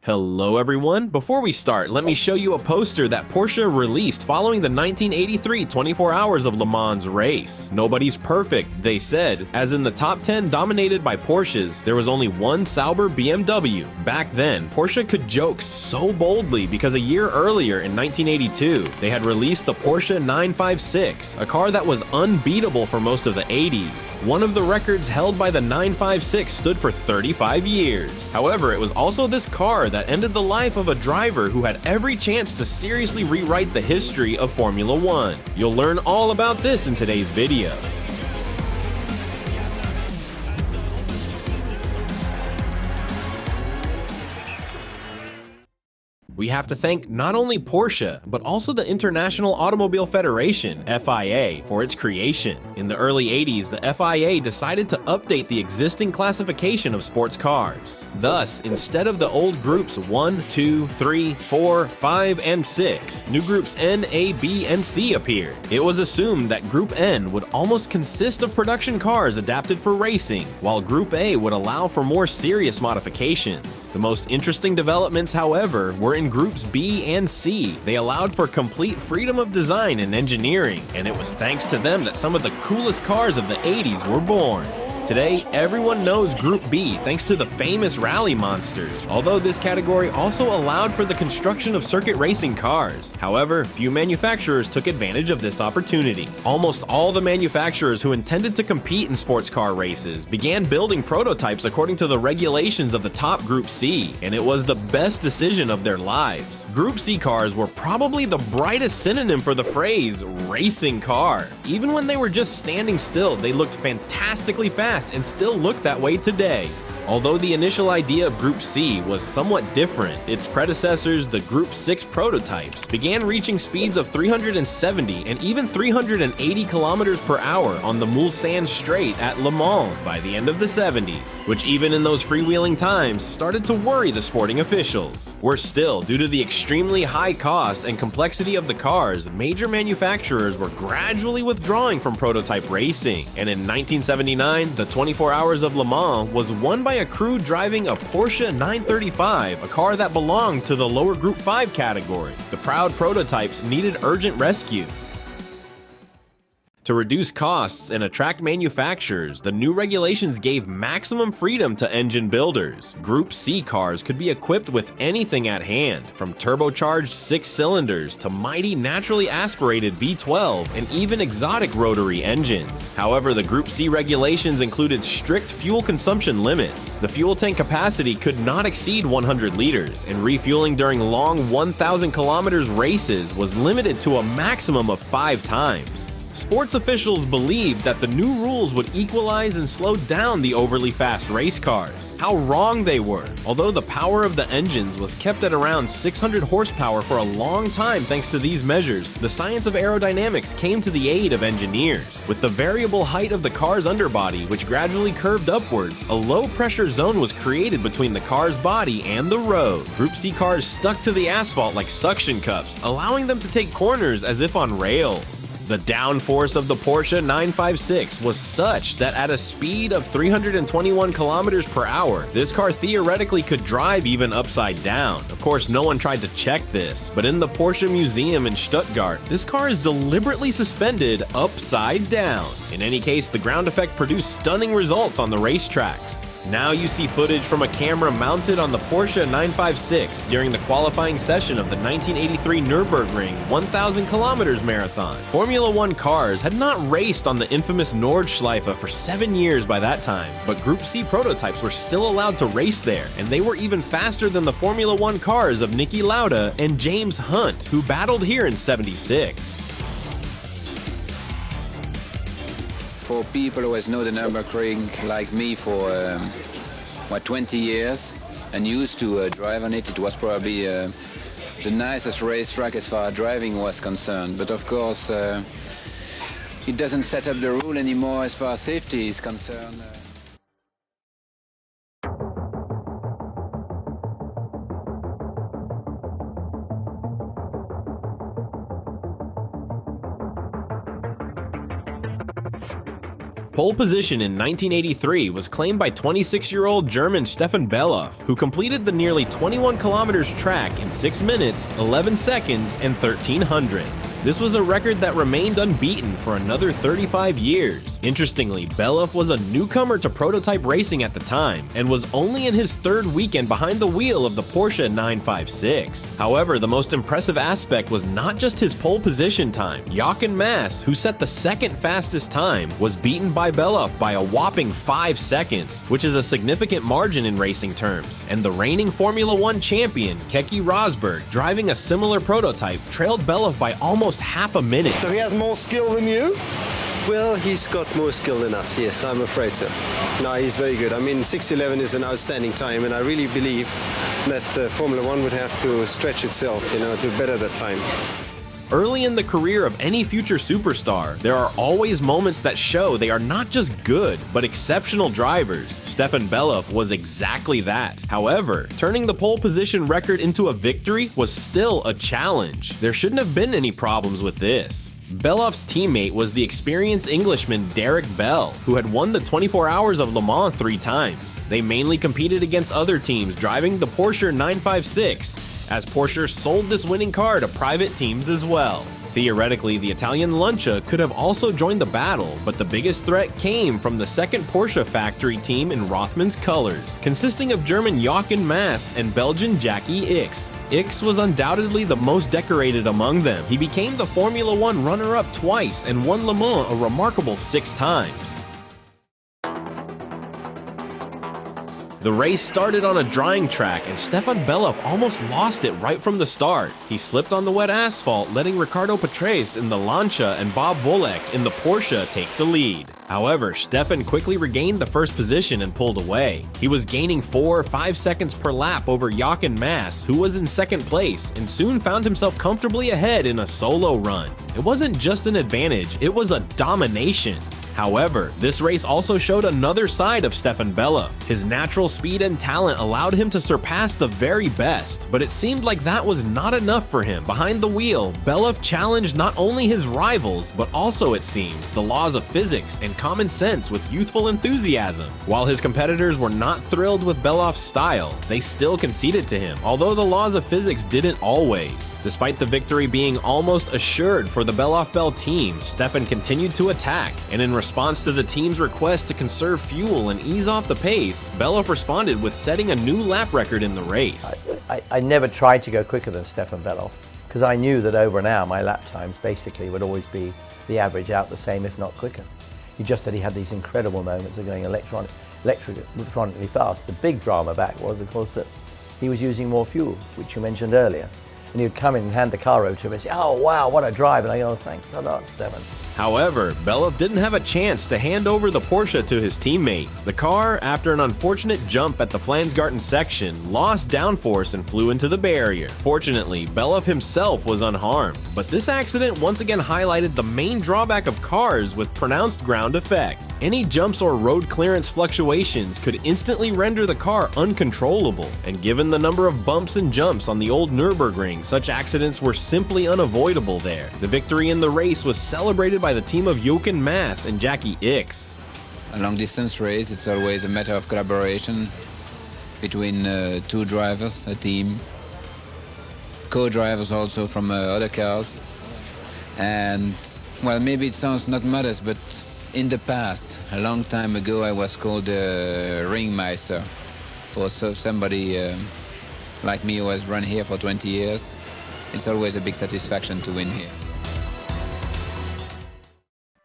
Hello everyone, before we start, let me show you a poster that Porsche released following the 1983 24 Hours of Le Mans race. Nobody's perfect, they said, as in the top 10 dominated by Porsches, there was only one Sauber BMW. Back then, Porsche could joke so boldly because a year earlier in 1982, they had released the Porsche 956, a car that was unbeatable for most of the 80s. One of the records held by the 956 stood for 35 years. However, it was also this car that ended the life of a driver who had every chance to seriously rewrite the history of Formula One. You'll learn all about this in today's video. We have to thank not only Porsche, but also the International Automobile Federation, FIA, for its creation. In the early 80s, the FIA decided to update the existing classification of sports cars. Thus, instead of the old groups 1, 2, 3, 4, 5, and 6, new groups N, A, B, and C appeared. It was assumed that Group N would almost consist of production cars adapted for racing, while Group A would allow for more serious modifications. The most interesting developments, however, were in Groups B and C. They allowed for complete freedom of design and engineering, and it was thanks to them that some of the coolest cars of the 80s were born. Today, everyone knows Group B thanks to the famous rally monsters, although this category also allowed for the construction of circuit racing cars. However, few manufacturers took advantage of this opportunity. Almost all the manufacturers who intended to compete in sports car races began building prototypes according to the regulations of the top Group C, and it was the best decision of their lives. Group C cars were probably the brightest synonym for the phrase racing car. Even when they were just standing still, they looked fantastically fast and still look that way today. Although the initial idea of Group C was somewhat different, its predecessors, the Group 6 prototypes, began reaching speeds of 370 and even 380 kilometers per hour on the Mulsanne Straight at Le Mans by the end of the 70s, which even in those freewheeling times started to worry the sporting officials. Worse still, due to the extremely high cost and complexity of the cars, major manufacturers were gradually withdrawing from prototype racing, and in 1979, the 24 Hours of Le Mans was won by a crew driving a Porsche 935, a car that belonged to the lower Group 5 category. The proud prototypes needed urgent rescue. To reduce costs and attract manufacturers, the new regulations gave maximum freedom to engine builders. Group C cars could be equipped with anything at hand, from turbocharged 6 cylinders to mighty naturally aspirated V12 and even exotic rotary engines. However, the Group C regulations included strict fuel consumption limits. The fuel tank capacity could not exceed 100 liters, and refueling during long 1,000 kilometers races was limited to a maximum of 5 times. Sports officials believed that the new rules would equalize and slow down the overly fast race cars. How wrong they were! Although the power of the engines was kept at around 600 horsepower for a long time thanks to these measures, the science of aerodynamics came to the aid of engineers. With the variable height of the car's underbody, which gradually curved upwards, a low-pressure zone was created between the car's body and the road. Group C cars stuck to the asphalt like suction cups, allowing them to take corners as if on rails. The downforce of the Porsche 956 was such that at a speed of 321 kilometers per hour, this car theoretically could drive even upside down. Of course, no one tried to check this, but in the Porsche Museum in Stuttgart, this car is deliberately suspended upside down. In any case, the ground effect produced stunning results on the racetracks. Now you see footage from a camera mounted on the Porsche 956 during the qualifying session of the 1983 Nürburgring 1,000 kilometers marathon. Formula One cars had not raced on the infamous Nordschleife for 7 years by that time, but Group C prototypes were still allowed to race there, and they were even faster than the Formula One cars of Niki Lauda and James Hunt, who battled here in '76. For people who has known the Nürburgring like me for 20 years and used to drive on it, it was probably the nicest racetrack as far as driving was concerned. But of course, it doesn't set up the rule anymore as far as safety is concerned. Pole position in 1983 was claimed by 26-year-old German Stefan Bellof, who completed the nearly 21 kilometers track in 6 minutes, 11 seconds, and 13 hundredths. This was a record that remained unbeaten for another 35 years. Interestingly, Bellof was a newcomer to prototype racing at the time, and was only in his 3rd weekend behind the wheel of the Porsche 956. However, the most impressive aspect was not just his pole position time. Jochen Mass, who set the 2nd fastest time, was beaten by Bellof by a whopping 5 seconds, which is a significant margin in racing terms. And the reigning Formula 1 champion, Keke Rosberg, driving a similar prototype, trailed Bellof by almost half a minute. So he has more skill than you? Well, he's got more skill than us, yes, I'm afraid so. No, he's very good. I mean, 6:11 is an outstanding time, and I really believe that Formula 1 would have to stretch itself, to better that time. Early in the career of any future superstar, there are always moments that show they are not just good, but exceptional drivers. Stefan Bellof was exactly that. However, turning the pole position record into a victory was still a challenge. There shouldn't have been any problems with this. Bellof's teammate was the experienced Englishman Derek Bell, who had won the 24 Hours of Le Mans 3 times. They mainly competed against other teams driving the Porsche 956, as Porsche sold this winning car to private teams as well. Theoretically, the Italian Lancia could have also joined the battle, but the biggest threat came from the 2nd Porsche factory team in Rothmann's colors, consisting of German Jochen Mass and Belgian Jackie Ickx. Ickx was undoubtedly the most decorated among them. He became the Formula 1 runner-up twice and won Le Mans a remarkable 6 times. The race started on a drying track, and Stefan Bellof almost lost it right from the start. He slipped on the wet asphalt, letting Ricardo Patrese in the Lancia and Bob Volek in the Porsche take the lead. However, Stefan quickly regained the 1st position and pulled away. He was gaining 4 or 5 seconds per lap over Jochen Mass, who was in 2nd place, and soon found himself comfortably ahead in a solo run. It wasn't just an advantage, it was a domination. However, this race also showed another side of Stefan Bellof. His natural speed and talent allowed him to surpass the very best, but it seemed like that was not enough for him. Behind the wheel, Bellof challenged not only his rivals, but also, it seemed, the laws of physics and common sense with youthful enthusiasm. While his competitors were not thrilled with Bellof's style, they still conceded to him, although the laws of physics didn't always. Despite the victory being almost assured for the Bellof-Bell team, Stefan continued to attack, and in response to the team's request to conserve fuel and ease off the pace, Bellof responded with setting a new lap record in the race. I never tried to go quicker than Stefan Bellof, because I knew that over an hour my lap times basically would always be the average out the same, if not quicker. He just said he had these incredible moments of going electronically fast. The big drama back was, of course, that he was using more fuel, which you mentioned earlier. And he would come in and hand the car over to him and say, "Oh wow, what a drive," and I go, "Oh, thanks a lot, Stefan." However, Bellof didn't have a chance to hand over the Porsche to his teammate. The car, after an unfortunate jump at the Flansgarten section, lost downforce and flew into the barrier. Fortunately, Bellof himself was unharmed, but this accident once again highlighted the main drawback of cars with pronounced ground effect. Any jumps or road clearance fluctuations could instantly render the car uncontrollable, and given the number of bumps and jumps on the old Nürburgring, such accidents were simply unavoidable there. The victory in the race was celebrated by the team of Jochen Mass and Jackie Ickx. A long distance race, it's always a matter of collaboration between 2 drivers, a team, co-drivers also from other cars. And well, maybe it sounds not modest, but in the past, a long time ago, I was called a ringmeister for somebody like me who has run here for 20 years. It's always a big satisfaction to win here.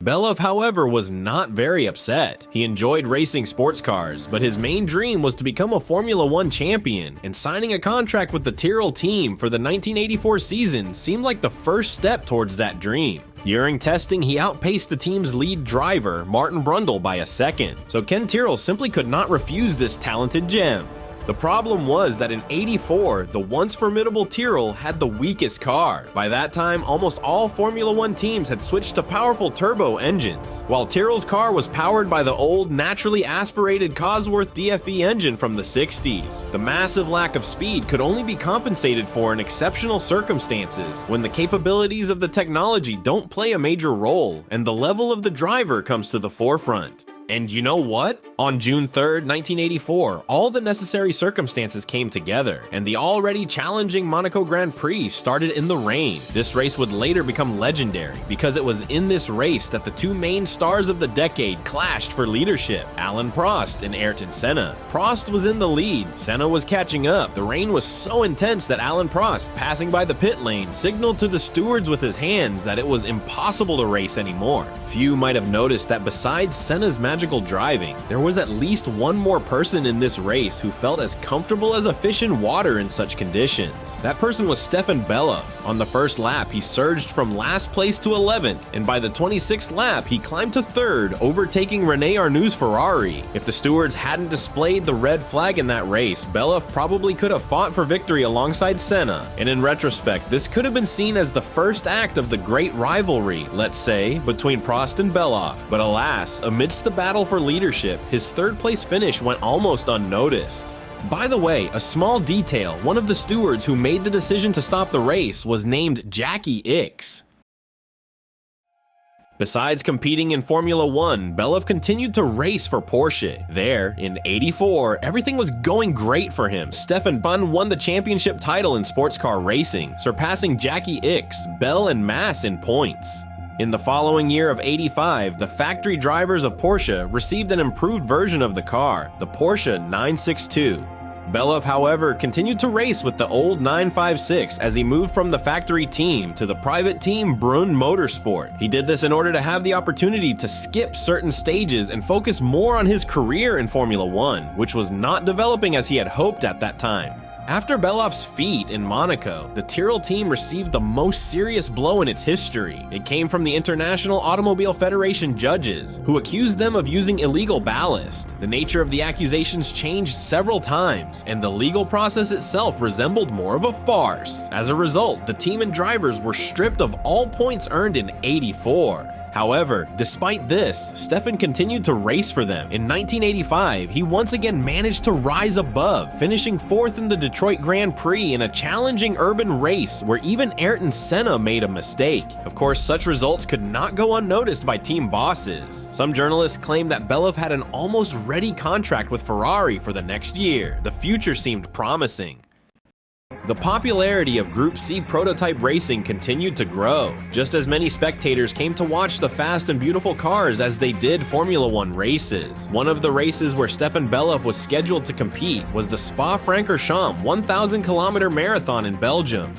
Bellof, however, was not very upset. He enjoyed racing sports cars, but his main dream was to become a Formula 1 champion, and signing a contract with the Tyrrell team for the 1984 season seemed like the first step towards that dream. During testing, he outpaced the team's lead driver, Martin Brundle, by a second, so Ken Tyrrell simply could not refuse this talented gem. The problem was that in '84, the once formidable Tyrrell had the weakest car. By that time, almost all Formula One teams had switched to powerful turbo engines, while Tyrrell's car was powered by the old, naturally aspirated Cosworth DFE engine from the 60s. The massive lack of speed could only be compensated for in exceptional circumstances, when the capabilities of the technology don't play a major role, and the level of the driver comes to the forefront. And you know what? On June 3rd, 1984, all the necessary circumstances came together, and the already challenging Monaco Grand Prix started in the rain. This race would later become legendary, because it was in this race that the two main stars of the decade clashed for leadership, Alain Prost and Ayrton Senna. Prost was in the lead, Senna was catching up. The rain was so intense that Alain Prost, passing by the pit lane, signaled to the stewards with his hands that it was impossible to race anymore. Few might have noticed that besides Senna's magical driving, there was at least one more person in this race who felt as comfortable as a fish in water in such conditions. That person was Stefan Bellof. On the first lap, he surged from last place to 11th, and by the 26th lap, he climbed to 3rd, overtaking Rene Arnoux' Ferrari. If the stewards hadn't displayed the red flag in that race, Bellof probably could have fought for victory alongside Senna, and in retrospect, this could have been seen as the first act of the great rivalry, let's say, between Prost and Bellof. But alas, amidst the battle for leadership, his third-place finish went almost unnoticed. By the way, a small detail, one of the stewards who made the decision to stop the race was named Jackie Ickx. Besides competing in Formula One, Bellof continued to race for Porsche. There, in '84, everything was going great for him. Stefan Bellof won the championship title in sports car racing, surpassing Jackie Ickx, Bell, and Mass in points. In the following year of '85, the factory drivers of Porsche received an improved version of the car, the Porsche 962. Bellof, however, continued to race with the old 956 as he moved from the factory team to the private team Brunn Motorsport. He did this in order to have the opportunity to skip certain stages and focus more on his career in Formula One, which was not developing as he had hoped at that time. After Bellof's feat in Monaco, the Tyrrell team received the most serious blow in its history. It came from the International Automobile Federation judges, who accused them of using illegal ballast. The nature of the accusations changed several times, and the legal process itself resembled more of a farce. As a result, the team and drivers were stripped of all points earned in '84. However, despite this, Stefan continued to race for them. In 1985, he once again managed to rise above, finishing 4th in the Detroit Grand Prix in a challenging urban race where even Ayrton Senna made a mistake. Of course, such results could not go unnoticed by team bosses. Some journalists claimed that Bellof had an almost ready contract with Ferrari for the next year. The future seemed promising. The popularity of Group C prototype racing continued to grow. Just as many spectators came to watch the fast and beautiful cars as they did Formula One races. One of the races where Stefan Bellof was scheduled to compete was the Spa-Francorchamps 1,000-kilometer marathon in Belgium.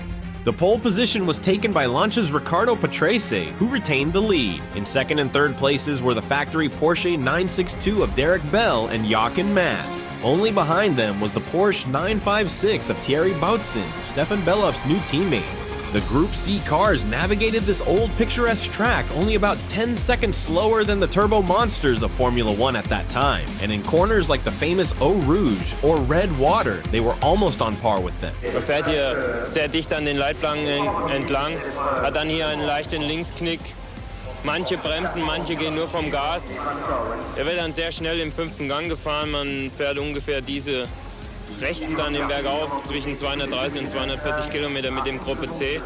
The pole position was taken by Lancia's Riccardo Patrese, who retained the lead. In second and third places were the factory Porsche 962 of Derek Bell and Jochen Mass. Only behind them was the Porsche 956 of Thierry Boutsen, Stefan Bellof's new teammate. The Group C cars navigated this old picturesque track only about 10 seconds slower than the turbo monsters of Formula One at that time, and in corners like the famous Eau Rouge or Red Water, they were almost on par with them. Man fährt hier sehr dicht an den Leitplanken entlang, hat dann hier einen leichten Linksknick. Manche bremsen, manche gehen nur vom Gas. Er wird dann sehr schnell im 5. Gang gefahren, man fährt ungefähr diese rechts dann den Berg auf zwischen 230 und 240 Kilometer mit dem Gruppe C.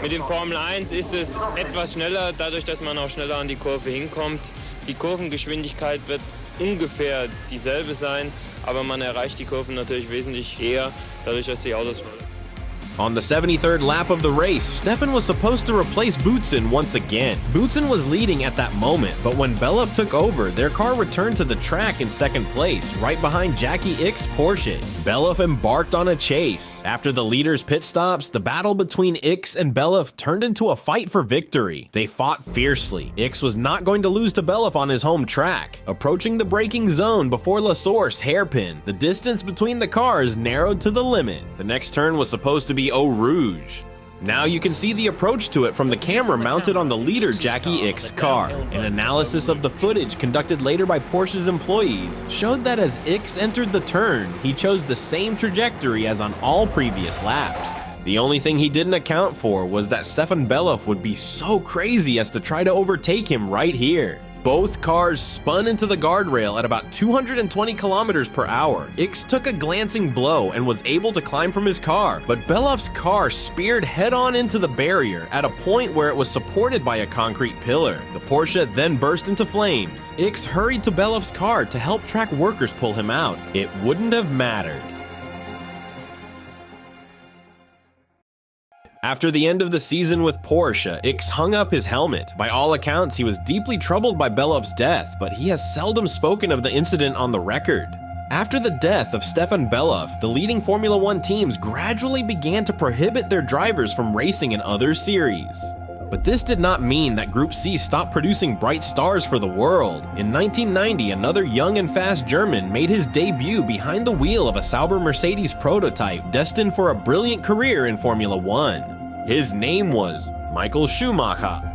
Mit dem Formel 1 ist es etwas schneller, dadurch, dass man auch schneller an die Kurve hinkommt. Die Kurvengeschwindigkeit wird ungefähr dieselbe sein, aber man erreicht die Kurven natürlich wesentlich eher, dadurch, dass die Autos schneller sind. On the 73rd lap of the race, Stefan was supposed to replace Boutsen once again. Boutsen was leading at that moment, but when Bellof took over, their car returned to the track in second place, right behind Jackie Ickx's Porsche. Bellof embarked on a chase. After the leaders' pit stops, the battle between Ickx and Bellof turned into a fight for victory. They fought fiercely. Ickx was not going to lose to Bellof on his home track. Approaching the braking zone before La Source hairpin, the distance between the cars narrowed to the limit. The next turn was supposed to be Eau Rouge. Now you can see the approach to it from the camera mounted on the leader Jackie Ickx's car. An analysis of the footage conducted later by Porsche's employees showed that as Ickx entered the turn, he chose the same trajectory as on all previous laps. The only thing he didn't account for was that Stefan Bellof would be so crazy as to try to overtake him right here. Both cars spun into the guardrail at about 220 kilometers per hour. Ickx took a glancing blow and was able to climb from his car, but Bellof's car speared head-on into the barrier at a point where it was supported by a concrete pillar. The Porsche then burst into flames. Ickx hurried to Bellof's car to help track workers pull him out. It wouldn't have mattered. After the end of the season with Porsche, Ickx hung up his helmet. By all accounts, he was deeply troubled by Bellof's death, but he has seldom spoken of the incident on the record. After the death of Stefan Bellof, the leading Formula One teams gradually began to prohibit their drivers from racing in other series. But this did not mean that Group C stopped producing bright stars for the world. In 1990, another young and fast German made his debut behind the wheel of a Sauber Mercedes prototype destined for a brilliant career in Formula One. His name was Michael Schumacher.